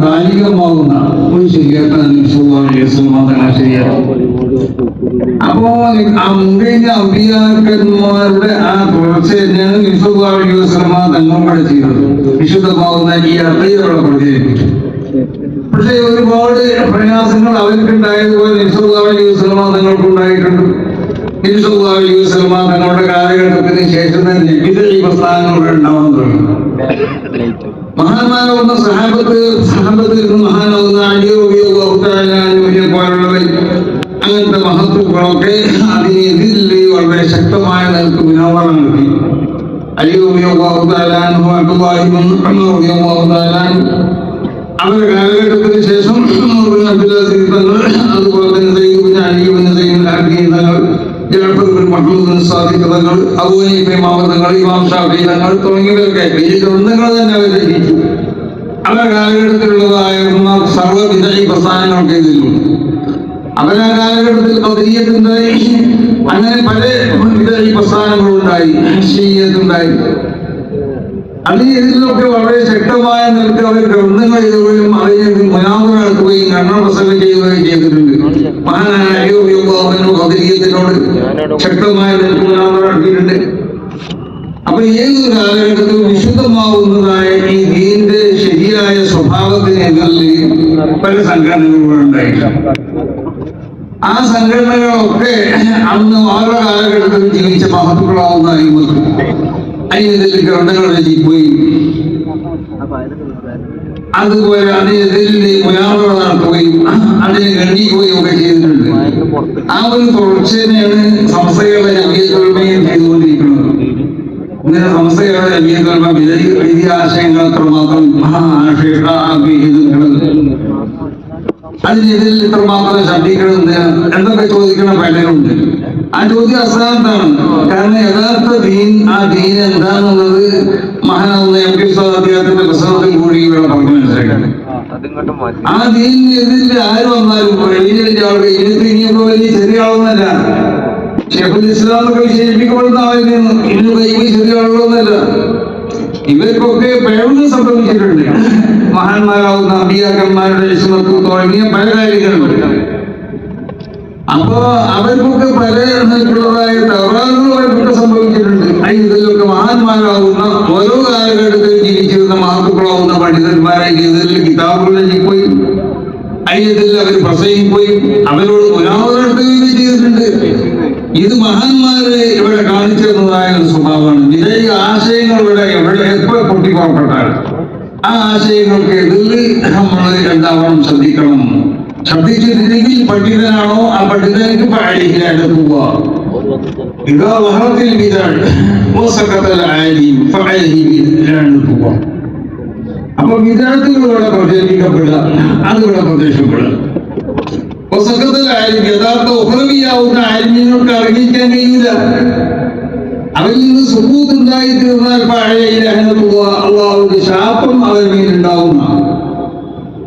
കാലികമാകുന്ന ഒരു ശരിയാക്കാൻ ശരിയാണ്. അപ്പോ മുൻകഴിഞ്ഞ അമ്പിയാക്കന്മാരുടെ ആ തുടർച്ച തന്നെയാണ് തങ്ങളുടെ ചെയ്തത്. വിശുദ്ധമാകുന്ന ഈ അർത്ഥയോടെ പ്രചരിപ്പിച്ചു. പക്ഷെ ഒരുപാട് പ്രയാസങ്ങൾ അവർക്കുണ്ടായതുപോലെ തങ്ങൾക്കുണ്ടായിട്ടുണ്ട്. തങ്ങളുടെ കാലഘട്ടത്തിന് ശേഷം തന്നെ വിദഗ്ധ പ്രസ്ഥാനങ്ങൾ ഉണ്ടാവാൻ തുടങ്ങി. മഹാന്മാരാവുന്ന സഹാബത്തിൽ മഹാനാവുന്ന അലിയെ പോലുള്ളവർ അങ്ങനത്തെ മഹത്വങ്ങളൊക്കെ അതിനെതിരിൽ വളരെ ശക്തമായ നിലക്ക് വിനോദം നടത്തി. അവരുടെ കാലഘട്ടത്തിന് ശേഷം അതുപോലെ തന്നെ തുടങ്ങിയവരൊക്കെ ഈ ഗ്രന്ഥങ്ങൾ തന്നെ അവർ രചിച്ചു. അവരുടെ കാലഘട്ടത്തിലുള്ളതായ സർവ്വവിധ പ്രസ്ഥാനങ്ങൾക്ക് ഇതിലുണ്ട്. അവരാ കാലഘട്ടത്തിൽ ഖദരിയ്യത്തുണ്ടായി, അങ്ങനെ പല വിധ പ്രസ്ഥാനങ്ങളുണ്ടായി, ഷീയ്യത്തുണ്ടായി. അതിലൊക്കെ വളരെ ശക്തമായ നിലക്ക് അവർ ഗ്രന്ഥങ്ങൾ എഴുതുകയും അതിന് മുനാദറ നടത്തുകയും കണ്ണപ്രസംഗം ചെയ്യുകയും ചെയ്തിട്ടുണ്ട്. മഹാനായ ഖദരിയ്യത്തിനോട് ശക്തമായ നിലക്ക് മുനാദറ നടത്തിയിട്ടുണ്ട്. അപ്പൊ ഏതൊരു കാലഘട്ടത്തിൽ വിശുദ്ധമാവുന്നതായ ഈ ദീനിന്റെ ശരിയായ സ്വഭാവത്തിനെതിരിൽ പല സംഘടനകളും ഉണ്ടായിട്ടുണ്ട്. ആ സംഘടനകളൊക്കെ അന്ന് ഓരോ കാലഘട്ടത്തിൽ ജീവിച്ച മഹത്തുക്കളാവുന്ന അതിനെതിരെ ഗ്രന്ഥങ്ങൾ രചിക്കുകയും അതുപോലെ അതിനെതിരിൽ മുനാദറ നടത്തുകയും അതിനെ ഖണ്ഡിക്കുകയും ഒക്കെ ചെയ്തിട്ടുണ്ട്. ആ ഒരു തുടർച്ചയാണ് സംസ്ഥകളുടെ ജമീയത്തുൽ ഉലമയും ചെയ്തുകൊണ്ടിരിക്കുന്നത്. ഇങ്ങനെ സംസ്ഥകളുടെ ജമീയത്തുൽ ഉലമ വിധി ആശയങ്ങൾ എത്രമാത്രം അതിനെതിരിൽ ഇത്രമാത്രം ശബ്ദിക്കണമെന്ന് എന്തൊക്കെ ചോദിക്കണം പലരുണ്ട്. ആ ചോദ്യം അസ്ഥാനത്താണ്. കാരണം യഥാർത്ഥ ദീൻ, ആ ദീൻ എന്താണെന്നുള്ളത് മഹാനാവുന്ന എം പി അദ്ദേഹത്തിന്റെ പ്രസംഗത്തിൽ കൂടി ഇവിടെ പറഞ്ഞു മനസ്സിലാക്കണം. ആ ദീനിനെതിരിൽ ആര് വന്നാലും വലിയ വലിയ ആളുകൾ ഇനിയിപ്പോ വലിയ ചെറിയ ആളൊന്നല്ല. ഷെയ്ഖുൽ ഇസ്ലാം എന്നൊക്കെ വിശേഷിപ്പിക്കപ്പെടുന്ന ആളായിരുന്നു. ഇന്ന് കൈകൾ ചെറിയ ആളുകളൊന്നല്ല. ഇവർക്കൊക്കെ പിഴവുകൾ സംഭവിച്ചിട്ടുണ്ട്. മഹാന്മാരാവുന്ന അമ്പിയാക്കന്മാരുടെ ഇസ്മത്ത് തുടങ്ങിയ പല കാര്യങ്ങളുണ്ട്. അപ്പോ അവർക്കൊക്കെ പല നിലക്കുള്ളതായ തകരാറുകൾ അവർക്കൊക്കെ സംഭവിച്ചിട്ടുണ്ട്. ഇതിലൊക്കെ മഹാന്മാരാവുന്ന ഓരോ കാലഘട്ടത്തിൽ ജീവിച്ചിരുന്ന മഹത്തുക്കളാവുന്ന പണ്ഡിതന്മാരെ ഇതിൽ കിതാബുകൾ രചിക്കുകയും അതിൽ അവർ പ്രസംഗിക്കുകയും അവരോട് മുനാദറ നടത്തുകയും ചെയ്തിട്ടുണ്ട്. ഇത് മഹാന്മാര് ഇവിടെ കാണിച്ചിരുന്നതായ ഒരു സ്വഭാവമാണ്. വിജയ ആശയങ്ങൾ ഇവിടെ എപ്പോൾ പൊട്ടിപ്പുറപ്പെട്ടാൽ ആ ആശയങ്ങൾക്ക് എതിരിൽ നമ്മൾ എന്താവണം, ശ്രദ്ധിക്കണം. ശ്രദ്ധിച്ചിട്ടില്ലെങ്കിൽ പണ്ഡിതനാണോ ആ പണ്ഡിതനക്ക് പഴയിലാണ് പോവുക. ഇതാ വഹറത്തിൽ അപ്പൊ വിദാർത്ഥികളിവിടെ പ്രചരിപ്പിക്കപ്പെടുക, അതിവിടെ പ്രത്യക്ഷപ്പെടുക. യഥാർത്ഥ ഉഹ്റവിയാവുന്ന ആലിമീങ്ങൾക്ക് അറിയിക്കാൻ കഴിയില്ല. അവരിൽ നിന്ന് സുബൂത്ത് ഉണ്ടായി തീർന്നാൽ അള്ളാഹുവിന്റെ ശാപം അവരുടെ മേലുണ്ടാവുന്ന.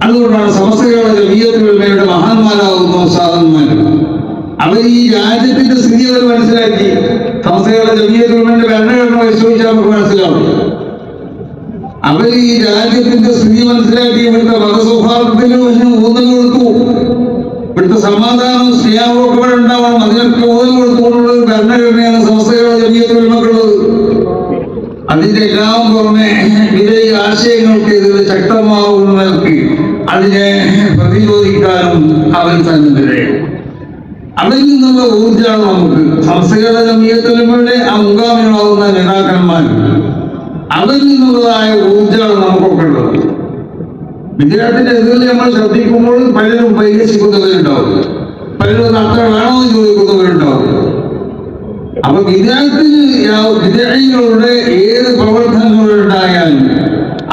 അതുകൊണ്ടാണ് സമസ്തകളുടെ ജമീയത്തുൽ ഉലമയുടെ മഹാന്മാരാകുന്ന സാധന്മാർ അവർ ഈ രാജ്യത്തിന്റെ സ്ഥിതി അവർ മനസ്സിലാക്കി. സമസ്തകളുടെ ജമീയത്തുൽ ഉലമയുടെ ഭരണഘടന പരിശോധിച്ചാൽ നമുക്ക് മനസ്സിലാവും. അവർ ഈ രാജ്യത്തിന്റെ സ്ഥിതി മനസ്സിലാക്കി ഇവിടുത്തെ മതസൗഹാർദ്ദത്തിന് ഊന്നൽ കൊടുത്തു. ഇവിടുത്തെ സമാധാനവും സ്നേഹവും ഒക്കെ ഇവിടെ ഉണ്ടാവണം. അതിനൊക്കെ ഊന്നൽ കൊടുത്തുകൊണ്ടുള്ള ഒരു ഭരണഘടനയാണ് സമസ്തകളുടെ ജമീയത്തുൽ ഉലമക്കുള്ളത്. അതിന്റെ എല്ലാം പുറമെ വിജയ ആശയങ്ങൾക്ക് ഇതിൽ ശക്തമാവുന്നവർക്ക് അതിനെ പ്രതിരോധിക്കാനും അവർ സന്നദ്ധരായി. അതിൽ നിന്നുള്ള ഊർജ്ജമാണ് നമുക്ക് സമസ്തകളുടെ ജമീയത്തുൽ ഉലമയുടെ ആ മുൻഗാമികളാവുന്ന നേതാക്കന്മാർ, അതിൽ നിന്നുള്ളതായ ഊർജ്ജമാണ് നമുക്കൊക്കെ ഉള്ളത്. വിദ്യാർത്ഥിന്റെ എതിരിൽ നമ്മൾ ശ്രദ്ധിക്കുമ്പോൾ പലരും പരിഹസിക്കുന്നവരുണ്ടാവും, പലരും അത്ര വേണമെന്ന് ചോദിക്കുന്നവരുണ്ടാവും. അപ്പൊ വിദ്യാർത്ഥികളുടെ ഏത് പ്രവർത്തനങ്ങളുണ്ടായാലും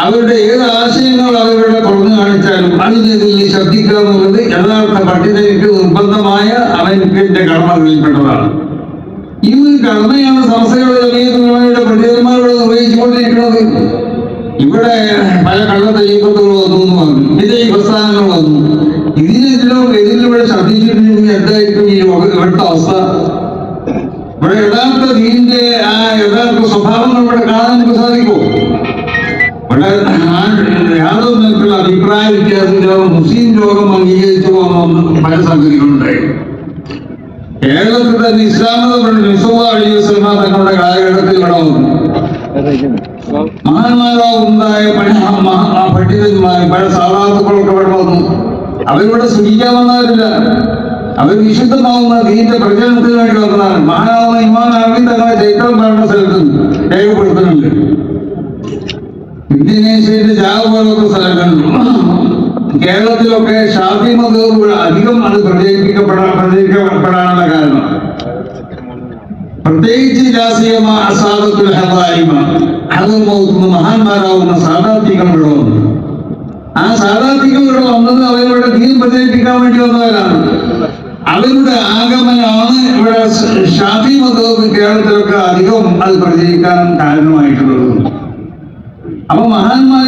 അവരുടെ ഏത് ആശയങ്ങൾ അവരുടെ തുറന്നു കാണിച്ചാലും അതിനെതിൽ ശ്രദ്ധിക്കുക എന്നുള്ളത് യഥാർത്ഥ പണ്ഡിതർക്ക് നിർബന്ധമായ അവന്റെ കടമകളിൽപ്പെട്ടതാണ്. ഈ ഒരു കടമയാണ് സമസ്തകളുടെ ജമീയത്തുൽ പണ്ഡിതന്മാരോട് നിർവഹിച്ചുകൊണ്ടിരിക്കുന്നത്. ഇവിടെ പല കള്ളത്തരീക്കത്തുകൾ വന്നു എന്ന് പറഞ്ഞു, വിജയ പ്രസ്ഥാനങ്ങൾ വന്നു. ഇതിലൂടെ ശ്രദ്ധിച്ചിട്ടുണ്ടെങ്കിൽ എന്തായിരിക്കും ഈ ഇവിടുത്തെ അവസ്ഥ? ഇവിടെ യഥാർത്ഥ ദീനിന്റെ ആ യഥാർത്ഥ സ്വഭാവം ഇവിടെ കാണാൻ നമുക്ക് സാധിക്കുമോ? ഇവിടെ യാതൊരു നിലക്കുള്ള മുസ്ലിം ലോകം അംഗീകരിച്ചു പോകുന്ന പല സംഗതികളുണ്ടായി. കേരളത്തിൽ തന്നെ ഇസ്ലാം തങ്ങളുടെ കാലഘട്ടത്തിൽ ഇവിടെ വന്നു. മഹാന്മാരാവുന്നതായ പണ്ഡിതന്മാർ പല സാധാരണങ്ങളൊക്കെ ഇവിടെ വന്നു. അവരിവിടെ സുഖിക്കാൻ വന്നവരില്ല, അവർ വിശുദ്ധമാവുന്ന ദീന്റെ പ്രചരണത്തിന് വേണ്ടി വന്നതാണ്. മഹാനാവുന്ന ഇമാം നബവി തങ്ങളെ ചരിത്രം പറയുന്ന സ്ഥലത്ത് രേഖപ്പെടുത്തുന്നുണ്ട്. ഇന്ത്യനേഷ്യയിലെ ജാവ പോലത്തെ സ്ഥലങ്ങളിലും കേരളത്തിലൊക്കെ ഷാഫി മദ്ഹബ് അധികം അത് പ്രചരിക്കപ്പെടാനുള്ള കാരണം പ്രത്യേകിച്ച് മഹാന്മാരാവുന്ന സാധാർത്ഥികളുടെ വന്നു. ആ സാധാർത്ഥികളുടെ വന്നത് അവരുടെ ദീൻ പ്രചരിപ്പിക്കാൻ വേണ്ടി വന്നവരാണ്. അവരുടെ ആഗമനമാണ് ഇവിടെ ഷാഫി മദ്ഹബ് കേരളത്തിലൊക്കെ അധികം അത് പ്രചരിക്കാൻ കാരണമായിട്ടുള്ളത്. അപ്പൊ മഹാന്മാർ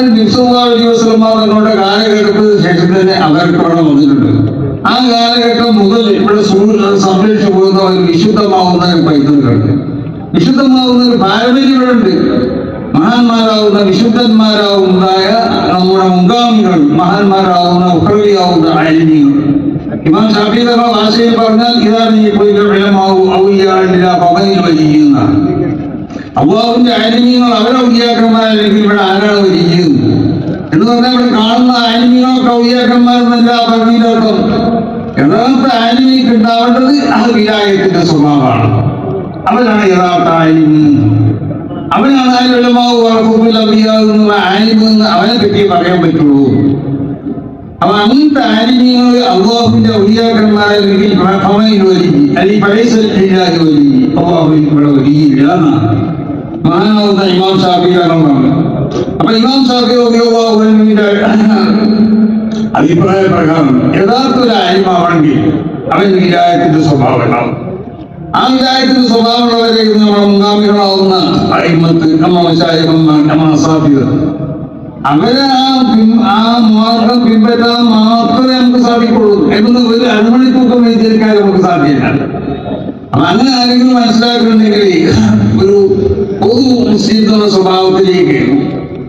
തങ്ങളുടെ കാലഘട്ടത്തിന് ശേഷം തന്നെ അവർക്ക് ഇവിടെ വന്നിട്ടുണ്ട്. ആ കാലഘട്ടം മുതൽ ഇവിടെ സംരക്ഷിച്ചു പോകുന്ന ഒരു വിശുദ്ധമാവുന്ന ഒരു പൈതൃകമുണ്ട്, വിശുദ്ധമാവുന്ന ഒരു പാരമ്പര്യം ഇവിടെ ഉണ്ട്. മഹാന്മാരാവുന്ന വിശുദ്ധന്മാരാവുന്നതായ നമ്മുടെ മുൻഗാമികൾ, മഹാന്മാരാവുന്ന ഉഖ്റവിയാവുന്ന ആലിമീങ്ങൾ. ഇമാം ഷാഫി തങ്ങളുടെ ഭാഷയിൽ പറഞ്ഞാൽ ഇതാണ് ഈ വലിയുന്നതാണ്. അള്ളാഹുവിന്റെ ആലിമീങ്ങൾ അവരൗലിയാക്കന്മാരല്ലെങ്കിൽ ഇവിടെ ആരാണ് വലിയത് എന്ന് പറഞ്ഞാൽ ഇവിടെ കാണുന്ന ആലിമീങ്ങളൊക്കെ ഔലിയാക്കന്മാരെന്നല്ല പറഞ്ഞതിനർത്ഥം. യഥാർത്ഥ ആലിമീക്ക് ഉണ്ടാവേണ്ടത് അത് വിലായത്തിന്റെ സ്വഭാവമാണ്. അവനാണ് യഥാർത്ഥ ആലിമീ. അവനാണ് ആലിമെന്ന് അവനെ പറ്റി പറയാൻ പറ്റുള്ളൂ. അപ്പൊ അങ്ങനത്തെ ആലിമീങ്ങൾ അള്ളാഹുവിന്റെ ഔലിയാക്കന്മാരല്ലെങ്കിൽ അല്ലെങ്കിൽ പഴയസല്ലാഹി വലി അള്ളാഹുവിൽ ഇവിടെ വലിയില്ല എന്നാണ് മഹാനാവുന്ന ഇമാം ഷാഫി പറഞ്ഞത്. അപ്പൊ ഇമാം ഷാഫി റളിയല്ലാഹുവിന്റെ അഭിപ്രായ പ്രകാരം യഥാർത്ഥ ഒരു ആലിമാണെങ്കിൽ അവൻ വിലായത്തിന്റെ സ്വഭാവം ഉണ്ടാവും. ആ വിലായത്തിന്റെ സ്വഭാവമുള്ളവരെ നമ്മുടെ മുൻഗാമികളാവുന്ന അയിമത്ത്, അവരെ ആ മാർഗം പിൻപറ്റാൻ മാത്രമേ നമുക്ക് സാധിക്കുള്ളൂ എന്ന് ഒരു അരമണിക്കൂക്കം വ്യതിരിക്കാൻ നമുക്ക് സാധ്യമല്ല. അപ്പൊ അങ്ങനെ ആരെങ്കിലും മനസ്സിലാക്കുന്നുണ്ടെങ്കിൽ ഒരു പൊതു മുസ്ലിം സ്വഭാവത്തിലേക്ക്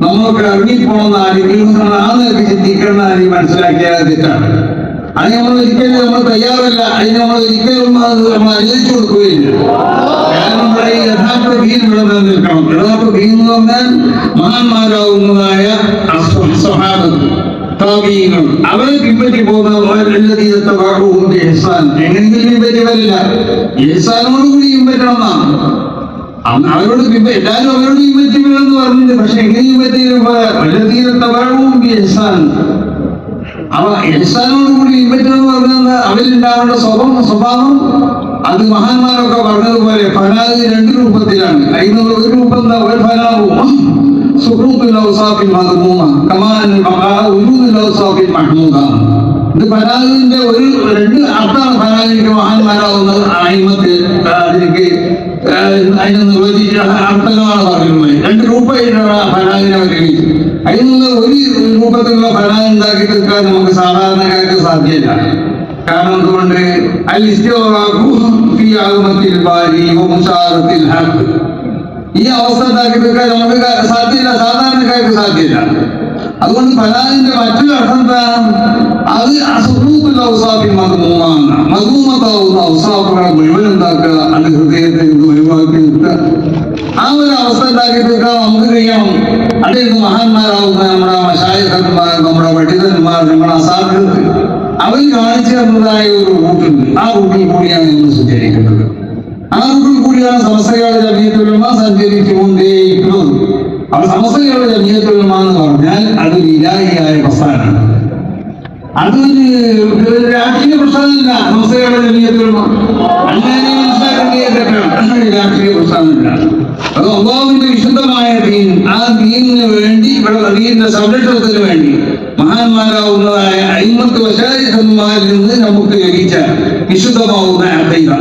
നമ്മളൊക്കെ ഇറങ്ങിപ്പോണെന്ന് ആരെങ്കിലും ആ നിലയ്ക്ക് ചിന്തിക്കണം ആരെങ്കിലും മനസ്സിലാക്കിയാൽ തെറ്റാണ്. അതിന് നമ്മൾ ഒരിക്കലും നമ്മൾ തയ്യാറല്ല, അതിന് നമ്മൾ ഒരിക്കലും നമ്മൾ അനുവദിച്ചു കൊടുക്കുകയില്ല. കാരണം നമ്മുടെ ഈ യഥാർത്ഥ ദീൻ ഇവിടെ നിലനിൽക്കണം. യഥാർത്ഥ ദീൻ എന്ന് പറഞ്ഞാൽ മഹാന്മാരാവുന്നതായ താബീങ്ങൾ അവരെ പിൻപറ്റി പോകുന്ന ഇഹ്സാൻ എങ്ങനെയെങ്കിലും പിൻപറ്റി വരില്ല. ഇഹ്സാനോടുകൂടി പിൻപറ്റണം എന്നാണ്. അവരോട് എല്ലാവരും അവരോട് പിൻപറ്റി വീണെന്ന് പറഞ്ഞിട്ടുണ്ട്. പക്ഷെ എങ്ങനെ പിൻപറ്റി ഇഹ്സാൻ അവ ഇഹ്സാനോടുകൂടി പിൻപറ്റണമെന്ന് പറഞ്ഞാൽ അവരുണ്ടാവേണ്ട സ്വഭാവം അത് മഹാന്മാരൊക്കെ പറഞ്ഞതുപോലെ ഫനാഹ് രണ്ട് രൂപത്തിലാണ്. അതിനുള്ള ഒരു രൂപം എന്താ? ഒരു ഫനാഹും ഇത് ഫനാഹിന്റെ ഒരു രണ്ട് അർത്ഥമാണ്. ഫനാഹിന്റെ മഹാന്മാരാവുന്നത് അയിമത്ത് അതിലേക്ക് അതിനെ നിർവചിച്ച അർത്ഥങ്ങളാണ് പറയുന്നത്. രണ്ട് രൂപമായിട്ടാണ് ഫനാഹിനെ അവതരിപ്പിച്ചു. അതിൽ നിന്ന് ഒരു രൂപത്തിലുള്ള ഫനാഹ് ഉണ്ടാക്കി തീർക്കാൻ നമുക്ക് സാധാരണക്കാർക്ക് സാധ്യമല്ല. കാരണം എന്തുകൊണ്ട് ഈ അവസ്ഥ ഉണ്ടാക്കി തീർക്കാൻ നമുക്ക് സാധ്യമില്ല, സാധാരണക്കാർക്ക് സാധ്യമല്ല. അതുകൊണ്ട് ഫലാഹിന്റെ മറ്റൊരു അർത്ഥം എന്താണ്? അത് മധൂമത്താവുന്ന ഔസാഫുകളെ മുഴുവൻ ഉണ്ടാക്കുക, അത് ഹൃദയത്തെ ഒഴിവാക്കി നിർത്തുക. ആ ഒരു അവസ്ഥ ഉണ്ടാക്കി തീർക്കാൻ നമുക്ക് കഴിയണം. അതിന് മഹാന്മാരാവുന്ന നമ്മുടെ മശായിഖന്മാർ, നമ്മുടെ പണ്ഡിതന്മാർ, നമ്മുടെ അസാധ്യത അവർ കാണിച്ചു തന്നതായ ഒരു റൂട്ടുണ്ട്. ആ റൂട്ടിൽ കൂടിയാണ് നമ്മൾ സഞ്ചരിക്കുന്നത്. ആ റൂട്ടിൽ കൂടിയാണ് സമസ്തകളുടെ ജമിയത്തുൽ ഉലമ സഞ്ചരിച്ചുകൊണ്ടേയിരിക്കുന്നത്. അവർ സമസ്തകളുടെ ജമിയത്തുൽ ഉലമ എന്ന് പറഞ്ഞാൽ അതൊരു ഇലാഹിയായ പ്രസ്ഥാനമാണ്. അതൊരു രാഷ്ട്രീയ പ്രസ്ഥാനമല്ല. സമസ്തകളുടെ ജമിയത്തുൽ ഉലമ അങ്ങനെ മനസ്സിലാക്കേണ്ട രാഷ്ട്രീയ പ്രസ്ഥാനമല്ല. അത് അല്ലാഹുവിന്റെ വിശുദ്ധമായ ദീൻ, ആ ദീനിന് വേണ്ടി ഇവിടെ ദീനിന്റെ സംരക്ഷണത്തിന് വേണ്ടി മഹാന്മാരാവുന്നതായ അയിമത്ത് വശായിഖന്മാരിൽ നിന്ന് നമുക്ക് ലഭിച്ച വിശുദ്ധമാവുന്ന അഖീദ,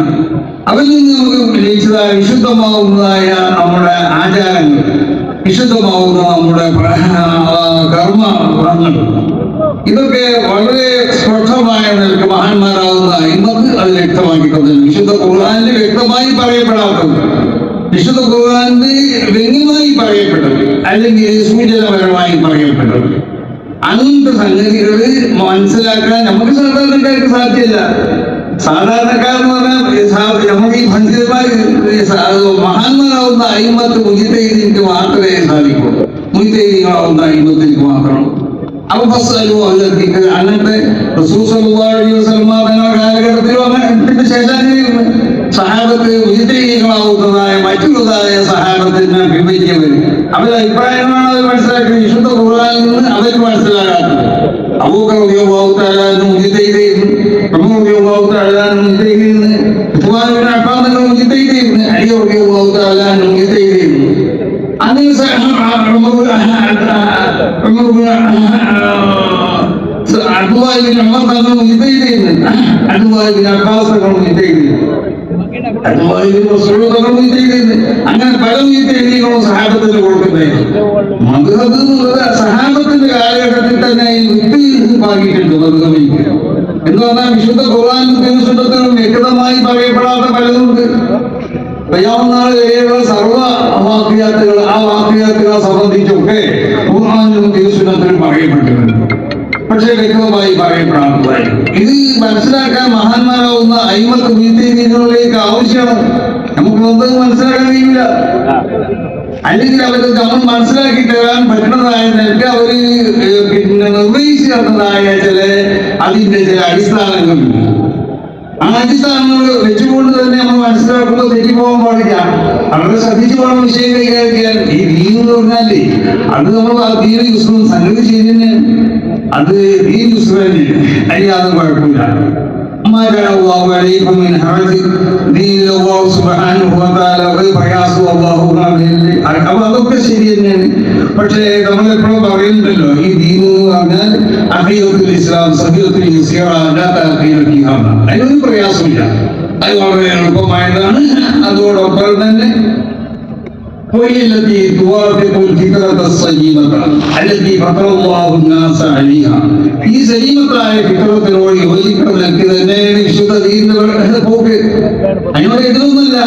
അവരിൽ നിന്ന് നമുക്ക് ലഭിച്ചതായ വിശുദ്ധമാവുന്നതായ നമ്മുടെ ആചാരങ്ങൾ, വിശുദ്ധമാവുന്ന നമ്മുടെ കർമ്മങ്ങൾ, ഇതൊക്കെ വളരെ സ്പഷ്ടമായ നിലക്ക് മഹാന്മാരാവുന്ന അയിമത്ത് അത് വ്യക്തമാക്കി തന്നു. വിശുദ്ധ ഖുർആനിൽ വ്യക്തമായി പറയപ്പെടാത്തത്, വിശുദ്ധ ഖുർആനിൽ വ്യംഗ്യമായി പറയപ്പെട്ടത്, അല്ലെങ്കിൽ സൂചനപരമായി പറയപ്പെട്ടത്, അങ്ങനത്തെ സംഗതികൾ മനസ്സിലാക്കാൻ നമുക്ക് സാധാരണക്കാർക്ക് സാധ്യമല്ല. സാധാരണക്കാരെന്ന് പറഞ്ഞാൽ നമുക്ക് ഈ ഭഞ്ചിതമായി മഹാന്മാരാവുന്ന അയിമത്ത് മുജിതൈദിക്ക് മാത്രമേ സാധിക്കുള്ളൂ. മുജിതൈദികളാവുന്ന അയിമത്തിക്ക് മാത്രം. അപ്പൊ അങ്ങനത്തെ റസൂൽ സല്ലല്ലാഹു അലൈഹി വസല്ലം തങ്ങളുടെ കാലഘട്ടത്തിലും അങ്ങനെ ശേഷം സഹാബത്ത് മുജിതൈദികളാവുന്നതായ മറ്റുള്ളതായ സഹാബത്തിനെ പിൻവലിക്കവർ അവരുടെ അഭിപ്രായങ്ങളാണ് അവർ മനസ്സിലാക്കി. വിശുദ്ധ ഖുർആനിൽ നിന്ന് അവർ മനസ്സിലാകാത്തത്. അബൂബക്കർ റളിയല്ലാഹു തആല മുജിതൈദിന്, ഉമർ റളിയല്ലാഹു തആല മുജിതൈദിന്, ഉസ്മാൻ ഇബ്നു അഫ്ഫാൻ മുജിതൈദിന്, അലി റളിയല്ലാഹു തആല മുജിതൈദിന്. അങ്ങനെ അബ്ദുല്ലാഹി ഇബ്നു ഉമർ തങ്ങൾ മുജിതൈദിന്, അബ്ദുല്ലാഹി ഇബ്നു അബ്ബാസ് തങ്ങൾ മുജിതൈദിന്, അബ്ദുല്ലാഹി ഇബ്നു മസ്ഊദ് തങ്ങൾ മുജിതൈദിന്. അങ്ങനെ പല മുജിതൈദികളും സഹാബത്തിന് കൊടുക്കുന്നുണ്ടായിരുന്നു. മദ്ഹബ് എന്നുള്ളത് സഹാബത്തിന്റെ കാലഘട്ടത്തിൽ തന്നെ ഭാഗിയിട്ടുണ്ട്. മദ്ഹബിക്ക് എന്ന് പറഞ്ഞാൽ വിശുദ്ധ ഖുർആനിലും സുന്നത്തിലും വ്യക്തമായി പറയപ്പെടാത്ത പലതുണ്ട്. ഖിയാമത്ത് വരെയുള്ള സർവ്വ വാക്യാത്തുകൾ, ആ വാക്യാത്തുകളെ സംബന്ധിച്ചൊക്കെ ഖുർആനിലും സുന്നത്തിലും പറയപ്പെട്ടിട്ടുണ്ട്. പക്ഷേ വ്യക്തമായി പറയപ്പെടാത്തതായി. ഇത് മനസ്സിലാക്കാൻ മഹാന്മാരാവുന്ന അയിമത്ത് മുജിതൈദികളിലേക്ക് ആവശ്യമാണ്. നമുക്ക് ഒന്നും മനസ്സിലാക്കാൻ കഴിയില്ല. അല്ലെങ്കിൽ അവർക്ക് നമ്മൾ മനസ്സിലാക്കി തരാൻ പറ്റുന്നതായ നിലയ്ക്ക് അവര് നിർവഹിച്ചു തന്നതായ അതിന്റെ ചില അടിസ്ഥാനങ്ങളുണ്ട്. ആ അടിസ്ഥാനങ്ങൾ വെച്ചുകൊണ്ട് തന്നെ നമ്മൾ മനസ്സിലാക്കുമ്പോൾ തെറ്റിപ്പോകാൻ പാടില്ല. വളരെ ശ്രദ്ധിച്ചു പോകണം വിഷയം കൈകാര്യം ചെയ്യാൻ. ഈ ദീൻ എന്ന് പറഞ്ഞാലേ അത് നമ്മൾ ആ ദീൻ യുസ്റും സംഗതി ചെയ്യുന്നതിന് അത് ദീൻ യുസ്റ തന്നെ, അതിന് യാതൊരു കുഴപ്പമില്ല. അപ്പൊ അതൊക്കെ ശരി തന്നെയാണ്. പക്ഷേ നമ്മളെപ്പോഴും പറയുന്നുണ്ടല്ലോ ഈ ദീൻ എന്ന് പറഞ്ഞാൽ അഖീദത്തുൽ ഇസ്ലാം സബീഖത്തുൽ ഇസ്ലാം അതിനൊന്നും പ്രയാസമില്ല. അത് വളരെ എളുപ്പമായതാണ്. അതോടൊപ്പം തന്നെ التي توافق الفكرة السليمة التي فطر الله الناس عليها. ഈ സലീമത്തായ ഫിക്റത്തിനോട് യോജിക്കുന്നതൊക്കെ തന്നെയാണ് വിശുദ്ധ ദീനിന്റെ പോക്ക്. അതിനോട് എതിരൊന്നുമില്ല.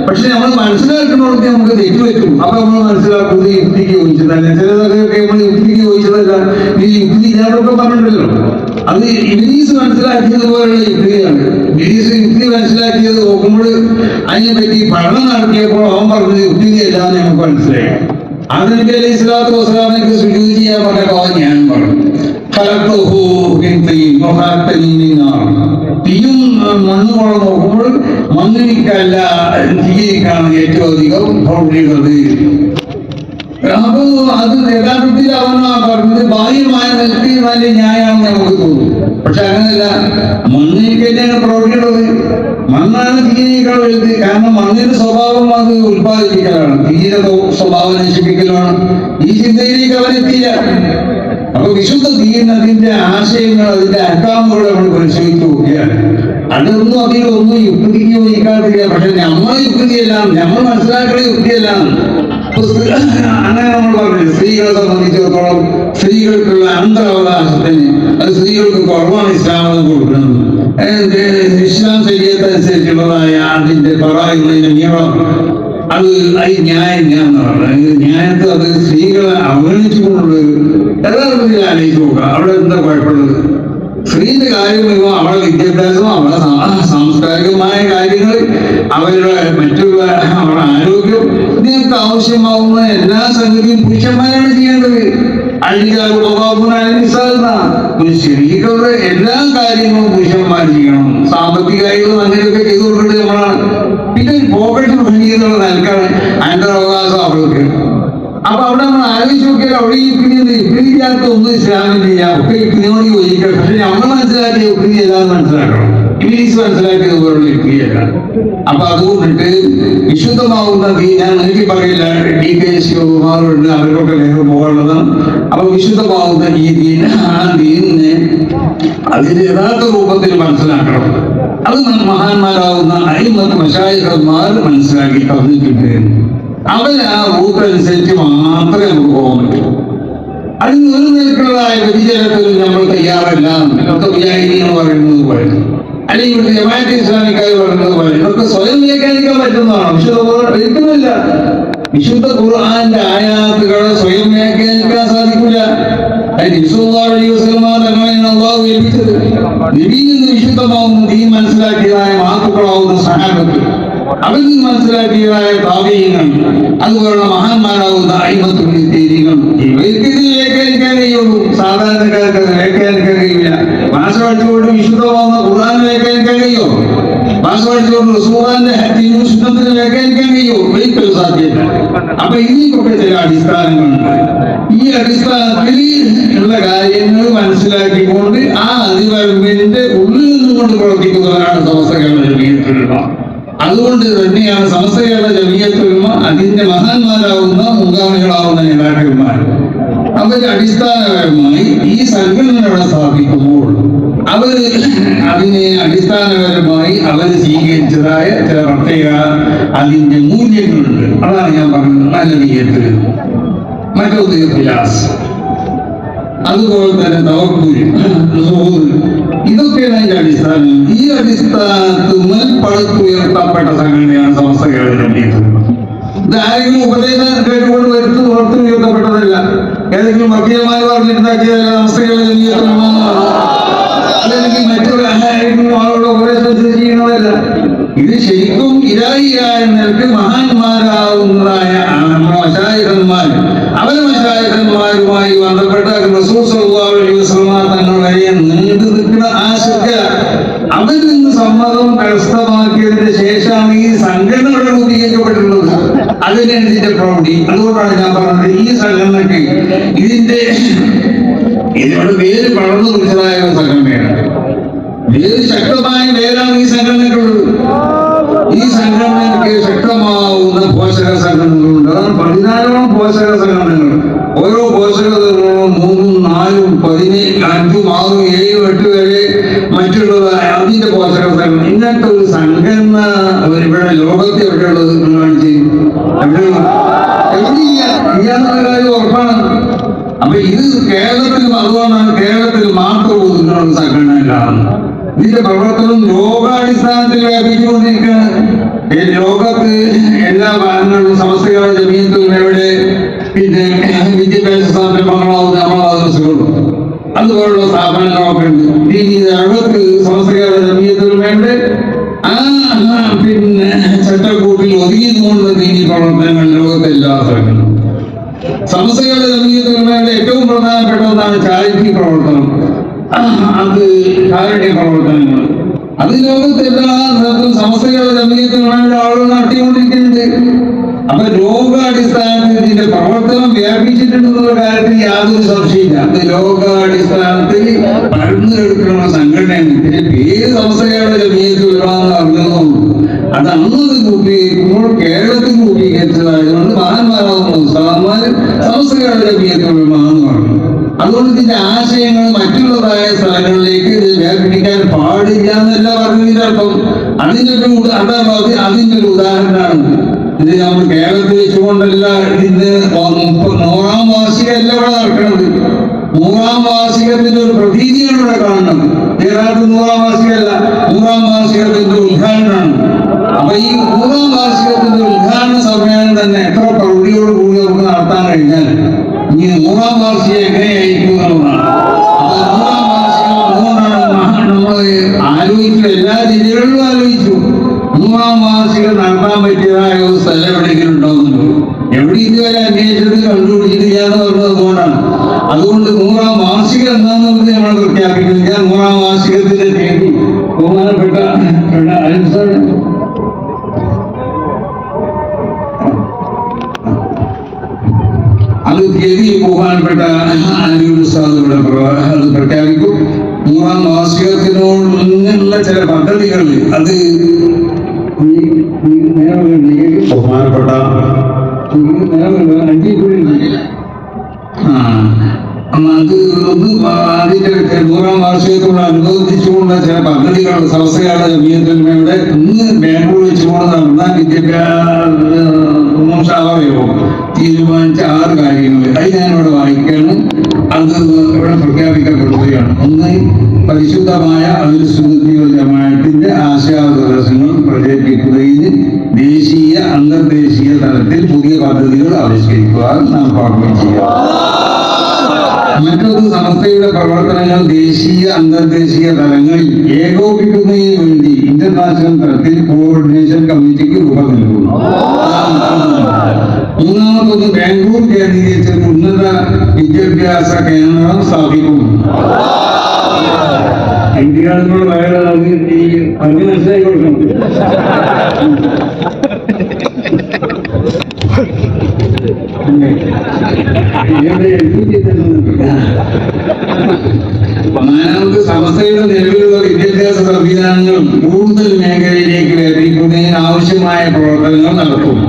പക്ഷെ നമ്മൾ മനസ്സിലാക്കുന്നതൊക്കെ നമുക്ക് തെറ്റുപറ്റും. അപ്പൊ നമ്മൾ മനസ്സിലാക്കുന്നത് യുക്തിക്ക് യോജിച്ചതല്ല. ചിലതൊക്കെ നമ്മൾ യുക്തിക്ക് യോജിച്ചതല്ല. ഈ യുക്തി ഞാനൊക്കെ പറഞ്ഞിട്ടുണ്ടല്ലോ, അത് ഇബ്ലീസ് മനസ്സിലാക്കിയതുപോലുള്ള യുക്തിയാണ്. ഇബ്ലീസ് യുക്തി മനസ്സിലാക്കിയത് നോക്കുമ്പോൾ അതിനെപ്പറ്റി പഠനം നടത്തിയപ്പോൾ അവൻ പറഞ്ഞത് യുക്തിയല്ല എന്ന് നമുക്ക് മനസ്സിലായി. ആദം നബി അലൈഹി സ്വലാത്തു വസ്സലാമിനെ സുജൂദ് ചെയ്യാൻ പറഞ്ഞപ്പോൾ അവൻ ഞാൻ പറഞ്ഞു തീയും മണ്ണുമുള്ള നോക്കുമ്പോൾ മണ്ണിനിക്കല്ല തീയിക്കാണ് ഏറ്റവും അധികം ഭൗതികത. അപ്പൊ അത് യഥാർത്ഥത്തിൽ അവനാ പറഞ്ഞത് ബാഹ്യമായ നിലയ്ക്ക് നല്ല ന്യായമാണെന്ന് നമുക്ക് തോന്നും. പക്ഷെ അങ്ങനെയല്ല, മണ്ണിലേക്ക് തന്നെയാണ് പ്രവർത്തിക്കുന്നത്. മണ്ണാണ് തീയേക്കാൾ വലുത്. കാരണം മണ്ണിന്റെ സ്വഭാവം അത് ഉത്പാദിപ്പിക്കലാണ്, തീയുടെ സ്വഭാവം നശിപ്പിക്കലാണ്. ഈ ചിന്തയിലേക്ക് അവരെത്തിയില്ല. അപ്പൊ വിശുദ്ധ ദീൻ അതിന്റെ ആശയങ്ങൾ, അതിന്റെ അഹ്കാമുകൾ നമ്മൾ പരിശോധിച്ചു നോക്കിയാണ്. അതൊന്നും അതിലൊന്നും യുക്തിക്ക് യോജിക്കാറില്ല. പക്ഷെ നമ്മൾ യുക്തിയെല്ലാം നമ്മൾ മനസ്സിലാക്കുന്ന യുക്തിയെല്ലാം അങ്ങനെ നമ്മൾ പറഞ്ഞു. സ്ത്രീകളെ സംബന്ധിച്ചിടത്തോളം സ്ത്രീകൾക്കുള്ള അന്തരാവകാശത്തിന് അത് സ്ത്രീകൾക്ക് കുറവാണ് ഇസ്ലാം കൊടുക്കുന്നത്. ഇസ്ലാം ശരീരത്തനുസരിച്ചുള്ളതായ അതിന്റെ പറയുന്നതിന്റെ നിയമം അത് ന്യായം എന്ന് പറഞ്ഞത് ന്യായത്തെ അത് സ്ത്രീകളെ അവഗണിച്ചുകൊണ്ടുള്ള യഥാർത്ഥത്തിൽ ആലോചിച്ച് നോക്കുക. അവിടെ എന്താ കുഴപ്പമുള്ളത്? സ്ത്രീന്റെ കാര്യം വരുമ്പോൾ അവളെ വിദ്യാഭ്യാസം, അവളെ സാംസ്കാരികമായ കാര്യങ്ങൾ, അവരുടെ മറ്റുള്ള അവരുടെ ആരോഗ്യം, ഇതിനൊക്കെ ആവശ്യമാവുന്ന എല്ലാ സംഗതിയും പുരുഷന്മാരാണ് ചെയ്യേണ്ടത്. സ്ത്രീകളുടെ എല്ലാ കാര്യങ്ങളും പുരുഷന്മാർ ചെയ്യണം. സാമ്പത്തിക കാര്യങ്ങളും അങ്ങനെയൊക്കെ ചെയ്തു കൊടുക്കേണ്ടത് നമ്മളാണ്. പിന്നെ പോക്കറ്റ് ഭംഗിയെന്നുള്ള നിലക്കാണ് അതിന്റെ അവകാശം അവർക്ക്. അപ്പൊ അവിടെ നമ്മൾ ആലോചിച്ച് നോക്കിയാൽ അവിടെ യുക്തിയില്ലാത്ത ഒന്നും ഇസ്ലാമിന് ചെയ്യാം. ഒക്കെ യുക്തിയോട് യോജിക്കണം. പക്ഷെ നമ്മൾ മനസ്സിലാക്കിയ യുക്തി ഏതാന്ന് മനസ്സിലാക്കണം. ഇംഗ്ലീഷ് മനസ്സിലാക്കിയത് പോലുള്ള യുക്തിയല്ല. അപ്പൊ അതുകൊണ്ടിട്ട് വിശുദ്ധമാവുന്ന ഞാൻ എനിക്ക് പറയില്ല, DKS യുമാറുണ്ട്, അവർക്കൊക്കെ ലേഖ പോകാനുള്ളതാണ്. അപ്പൊ വിശുദ്ധമാവുന്ന ഈ ദീൻ, ആ ദീനിനെ അതിന്റെ യഥാർത്ഥ രൂപത്തിൽ മനസ്സിലാക്കണം. അത് മഹാന്മാരാവുന്ന അയിമത്ത് മശായിഖന്മാർ മനസ്സിലാക്കി തന്നിട്ടുണ്ട്. അവൻ ആ റൂട്ട് അനുസരിച്ച് മാത്രമേ നമുക്ക് പോകാൻ പറ്റൂ. അതിന് ഒരു നിലക്കുള്ളതായ വ്യതിചലനത്തിലും നമ്മൾ തയ്യാറല്ല. ഇതൊക്കെ വിചാരിക്കുന്നു പറയുന്നത് പോലെ, അല്ലെങ്കിൽ ജമാഅത്തെ ഇസ്ലാമിക്കാർ പറയുന്നത് പോലെ ഇതൊക്കെ സ്വയം വ്യാഖ്യാനിക്കാൻ പറ്റുന്നതാണ്. ഒരിക്കലുമില്ല. വിശുദ്ധ ഖുർആന്റെ ആയാത്തുകളെ സ്വയം വ്യാഖ്യാനിക്കാൻ സാധിക്കില്ല. അലൈഹി വസല്ലം തങ്ങളെയാണ് അല്ലാഹു ഏൽപ്പിച്ചത്. നബിയിൽ നിന്ന് വിശുദ്ധമാവുന്ന ദീൻ മനസ്സിലാക്കിയതായ മാതൃക്കളാവുന്ന സഹാബത്ത്, അവരിൽ നിന്ന് മനസ്സിലാക്കിയതായ താബീഈങ്ങൾ, അതുപോലുള്ള മഹാന്മാരാവുന്ന അയിമ്മത്തുൽ മുജ്തഹിദീങ്ങൾ, ഇവർക്ക് ഇത് വ്യാഖ്യാനിക്കാൻ കഴിയുള്ളൂ. സാധാരണക്കാർക്ക് അത് വ്യാഖ്യാനിക്കാൻ കഴിയില്ല. ഭാഷ പഠിച്ചുകൊണ്ട് വിശുദ്ധമാവുന്ന ഖുർആൻ വ്യാഖ്യാനിക്കാൻ കഴിയോ? ഭാഷ പഠിച്ചുകൊണ്ട് റസൂലുള്ളാഹിന്റെ ഹദീസും സുന്നത്തിനെ വ്യാഖ്യാനിക്കാൻ കഴിയോ? ഒരിക്കലും സാധ്യമല്ല. അപ്പൊ ഇതിനൊക്കെ ചില അടിസ്ഥാനങ്ങളുണ്ട്. ഈ അടിസ്ഥാനത്തിൽ ഉള്ള കാര്യങ്ങൾ മനസ്സിലാക്കിക്കൊണ്ട് ആ അതിവരമ്പിന്റെ ഉള്ളിൽ നിന്നുകൊണ്ട് പ്രവർത്തിക്കുന്നവരാണ് സമസ്ത കേരള ജമിയത്തുൽ ഉലമ. അതുകൊണ്ട് തന്നെയാണ് സമസ്ത കേരള ജമിയത്തുൽ ഉലമ അതിന്റെ മഹാന്മാരാവുന്ന മുൻഗാമികളാവുന്ന നേതാക്കന്മാർ അവർ അടിസ്ഥാനപരമായി ഈ സംഘടനകളെ സ്ഥാപിക്കുമ്പോൾ അതിനെ അടിസ്ഥാനപരമായി അവർ സ്വീകരിച്ചതായ ചില പ്രത്യേക അതിന്റെ മൂല്യങ്ങളുണ്ട്. അതാണ് ഞാൻ പറഞ്ഞത്. നല്ല നീയത്തിൽ, മറ്റൊന്ന് ഇഖ്ലാസ്, അതുപോലെ തന്നെ തവക്കുൽ, ഇതൊക്കെയാണ് അതിന്റെ അടിസ്ഥാനം. ഈ അടിസ്ഥാനത്തിൽ പടുത്തുയർത്തപ്പെട്ട സംഘടനയാണ് സമസ്ത കേരള ജമിയത്തുൽ ഉലമ. ഇത് ആരെങ്കിലും ഉപദേശം കേട്ടുകൊണ്ട് പുറത്തു ഉയർത്തപ്പെട്ടതല്ല. ഏതെങ്കിലും വക്കീലന്മാർ പറഞ്ഞിട്ടുണ്ടാക്കിയതല്ല സമസ്ത കേരള ജമിയത്തുൽ ഉലമ. അല്ലെങ്കിൽ മറ്റുള്ള ആരെങ്കിലും ആളുകളുടെ ഉപദേശം ചെയ്യുന്നതല്ല. ഇത് ശരിക്കും ഇലാഹിയായ നിലക്ക് മഹാന്മാരാവുന്നതായ മശായിഖന്മാർ, അവരെ മശായിഖന്മാരുമായി ബന്ധപ്പെട്ട റസൂൽ സ്വല്ലല്ലാഹു അലൈഹി വസല്ലം തങ്ങളുടെ നീണ്ടു നിൽക്കുന്ന ആ ശ്രദ്ധ അവരിൽ നിന്ന് സമ്മതം കരസ്ഥമാക്കിയതിന് ശേഷമാണ് ഈ സംഘടനകൾ രൂപീകരിക്കപ്പെട്ടിട്ടുള്ളത്. അതിനാണ് ഇതിന്റെ പ്രൗഢി. അതുകൊണ്ടാണ് ഞാൻ പറഞ്ഞത് ഈ സംഘടനയ്ക്ക് ഇതിനോട് വേര് പടർന്നു കുറിച്ചതായ ഒരു സംഘടനയാണ്. വേര് ശക്തമായ വേരാണ് ഈ സംഘടനയ്ക്കുള്ളത്. ഈ സംഘടനയ്ക്ക് ശക്തമാവുന്ന പോഷക സംഘടനകളുണ്ട്. അതാണ് 14 പോഷക സംഘടനകൾ. ഓരോ പോഷക സംഘടനകളും 3, 4, 15, 5, 6, 7, 8 വരെ മറ്റുള്ളത് അതിന്റെ പോഷക സംഘടന. ഇങ്ങനത്തെ ഒരു സംഘടന ഇവിടെ ലോകത്തെ എവിടെയുള്ളത് കാണിച്ച് എവിടെയില്ല കാര്യം ഉറപ്പാണ്. അപ്പൊ ഇത് കേരളത്തിൽ, അതുകൊണ്ടാണ് കേരളത്തിൽ മാത്രം ഒതുങ്ങുന്ന സംഘടന ഉണ്ടാകുന്നത്. ഇതിന്റെ പ്രവർത്തനം ലോകാടിസ്ഥാനത്തിൽ വ്യാപിച്ചുകൊണ്ടിരിക്കുകയാണ്. ലോകത്ത് എല്ലാ ഭാഗങ്ങളിലും സമസ്ത കേരള ജമിയത്തുൽ ഉലമയുടെ പിന്നെ വിദ്യാഭ്യാസ സ്ഥാപനങ്ങളാവുന്ന മദ്രസകളും അതുപോലുള്ള സ്ഥാപനങ്ങളൊക്കെ ഉണ്ട്. ഇതിനകത്ത് സമസ്ത കേരള ജമിയത്തുൽ ഉലമയുടെ പിന്നെ ചട്ടക്കൂട്ടിൽ ഒതുങ്ങിക്കൊണ്ടുള്ള ദീനി പ്രവർത്തനങ്ങൾ ലോകത്തെ എല്ലാ സ്ഥലങ്ങളിലും. സമസ്ത കേരള ജമിയത്തുൽ ഉലമയുടെ ഏറ്റവും പ്രധാനപ്പെട്ട ഒന്നാണ് ചാരിറ്റി പ്രവർത്തനം. അത് കാരുണ്യ പ്രവർത്തനങ്ങൾ. അത് ലോകത്തെ എല്ലാ സ്ഥലത്തും സമസ്ത കേരള ജമിയത്തുൽ ഉലമയുടെ ആളുകൾ നടത്തിക്കൊണ്ടിരിക്കുന്നുണ്ട്. അപ്പൊ ലോകാടിസ്ഥാനത്തിൽ ഇതിന്റെ പ്രവർത്തനം വ്യാപിച്ചിട്ടുണ്ടെന്നുള്ള കാര്യത്തിൽ യാതൊരു സംശയമില്ല. അത് ലോകാടിസ്ഥാനത്തിൽ പരന്നു കിടക്കുന്ന സംഘടനയാണ്. ഇതിന്റെ പേര് സമസ്ത കേരള ജമിയത്തുൽ ഉലമ എന്ന് അറിഞ്ഞതുള്ളൂ. അത് അന്നത് രൂപീകരിക്കുമ്പോൾ കേരളത്തിൽ രൂപീകരിച്ചതായതുകൊണ്ട് മഹാന്മാരാകുന്ന ഉസ്താദന്മാർ സമസ്ത കേരള ജമിയത്തുൽ ഉലമ എന്ന് പറഞ്ഞു. അതുകൊണ്ട് ഇതിന്റെ ആശയങ്ങൾ മറ്റുള്ളതായ സ്ഥലങ്ങളിലേക്ക് ഇത് വ്യാപിപ്പിക്കാൻ പാടില്ല എന്നല്ല പറഞ്ഞതിന്റെ അർത്ഥം. അതിന്റെ ഒരു ഉദാഹരണമാണ് ഇത്. നമ്മൾ കേരളത്തിൽ വെച്ചുകൊണ്ടല്ല ഇതിന്റെ 100ാം വാർഷികമല്ല ഇവിടെ നടക്കുന്നത്. 100ാം വാർഷികത്തിന്റെ ഒരു പ്രതീതിയാണ് ഇവിടെ കാണുന്നത്. യഥാർത്ഥ 100ാം വാർഷികമല്ല, 100ാം വാർഷികത്തിന്റെ ഉദ്ഘാടനമാണ്. അപ്പൊ ഈ 100ാം വാർഷികത്തിന്റെ ഉദ്ഘാടന സമ്മേളനം തന്നെ എത്ര പ്രൗഢിയോടുകൂടി നമുക്ക് നടത്താൻ കഴിഞ്ഞാൽ ഈ 100ാം വാർഷികം എങ്ങനെയായിരിക്കും എന്നുള്ളതാണ്. അപ്പൊ 100ാം വാർഷികം അതുകൊണ്ടാണ് നമ്മൾ ആലോചിച്ചു, എല്ലാ ജില്ലകളിലും ആലോചിച്ചു 100ാം വാർഷികം നടത്താൻ പറ്റിയതായ ഒരു സ്ഥലം എവിടെയെങ്കിലും ഉണ്ടാവുന്നുണ്ടോ? എവിടെ ഇതുവരെ അന്വേഷിച്ചത് കണ്ടുപിടിച്ചിട്ടില്ല എന്ന് പറഞ്ഞത് അതുകൊണ്ടാണ്. അതുകൊണ്ട് 100ാം വാർഷികം എന്താണെന്നുള്ളത് നമ്മൾ പ്രഖ്യാപിക്കുന്നില്ല. 100ാം വാർഷികത്തിന്റെ തീയതി ബഹുമാനപ്പെട്ട അത് തീയതി ബഹുമാനപ്പെട്ട ഉസ്താദ് അത് പ്രഖ്യാപിക്കും. 100ാം വാർഷികത്തിനോടുള്ള ചില പദ്ധതികൾ അത് ബഹുമാനപ്പെട്ട അത് അതിന്റെ 100ാം വാർഷികത്തോടനുബന്ധിച്ചുകൊണ്ട് ചില പദ്ധതികൾ സമസ്ത കേരള ജമിയത്തുൽ ഉലമയുടെ ഇന്ന് ബാംഗ്ലൂർ വെച്ചുകൊണ്ട് നടന്ന വിദ്യാഭ്യാസയോ തീരുമാനിച്ച 6 കാര്യങ്ങൾ അത് ഞാനിവിടെ വായിക്കാണ്. അത് ഇവിടെ പ്രഖ്യാപിക്കപ്പെടുകയാണ്. ഒന്ന്, പരിശുദ്ധമായ അഹ്ലുസ് സുന്നത്തി വൽ ജമാഅത്തിന്റെ ആശയാദർശങ്ങൾ പ്രചരിപ്പിക്കുന്നതിന് ദേശീയ അന്തർദേശീയ തലത്തിൽ പുതിയ പദ്ധതികൾ ആവിഷ്കരിക്കുക, നാം പാഠം ചെയ്യുക. മറ്റൊന്ന്, സമസ്തയുടെ സമസ്തയുടെ പ്രവർത്തനങ്ങൾ ദേശീയ അന്തർദേശീയ തലങ്ങളിൽ ഏകോപിക്കുന്നതിന് വേണ്ടി ഇന്റർനാഷണൽ തലത്തിൽ കോർഡിനേഷൻ കമ്മിറ്റിക്ക് രൂപം നൽകുന്നു. മൂന്നാമതൊന്ന് ബാംഗ്ലൂർ കേന്ദ്രീകരിച്ച് ഉന്നത വിദ്യാഭ്യാസ കേന്ദ്രം സ്ഥാപിക്കുന്നു. ഇന്ത്യയോട് വളരെ പറഞ്ഞ് മനസ്സിലാക്കി കൊടുക്കണം. നാലാമത് സമസ്തയുടെ നിലവിലുള്ള വിദ്യാഭ്യാസ സംവിധാനങ്ങളും കൂടുതൽ മേഖലയിലേക്ക് വ്യാപിക്കുന്നതിന് ആവശ്യമായ പ്രവർത്തനങ്ങൾ നടത്തും.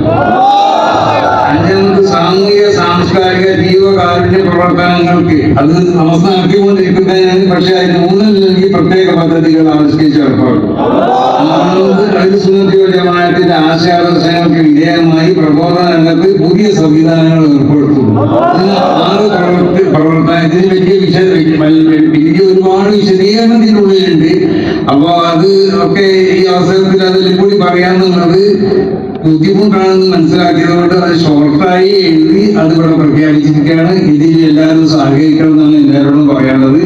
അഞ്ചാമത് സാമൂഹിക സാംസ്കാരിക ജീവകാരുണ്യ പ്രവർത്തനങ്ങൾക്ക് അത് സമസ്ത നടത്തിക്കൊണ്ടിരിക്കുന്നതിന് പക്ഷേ അതിന് ഊന്നൽ നൽകി പ്രത്യേക പദ്ധതികൾ ആവിഷ്കരിച്ച് നടപ്പാക്കും. ആറാമത് സുന്നത്തി വൽ ജമാഅത്തിന്റെ ആശയാദർശങ്ങൾക്ക് വിധേയമായി പ്രബോധന രംഗത്ത് പുതിയ സംവിധാനങ്ങൾ ഏർപ്പെടുത്തും. ഇതിന് വലിയ ഒരുപാട് വിശദീകരണം ഇതിനുള്ളിലുണ്ട്. അപ്പൊ അത് ഒക്കെ ഈ അവസരത്തിൽ അതിൽ കൂടി പറയാന്നുള്ളത് ബുദ്ധിമുട്ടാണെന്ന് മനസ്സിലാക്കിയതുകൊണ്ട് അത് ഷോർട്ടായി എഴുതി അത് ഇവിടെ പ്രഖ്യാപിച്ചിരിക്കുകയാണ്. ഇതിൽ എല്ലാവരും സഹകരിക്കണം എന്നാണ് എല്ലാവരോടും പറയാനുള്ളത്.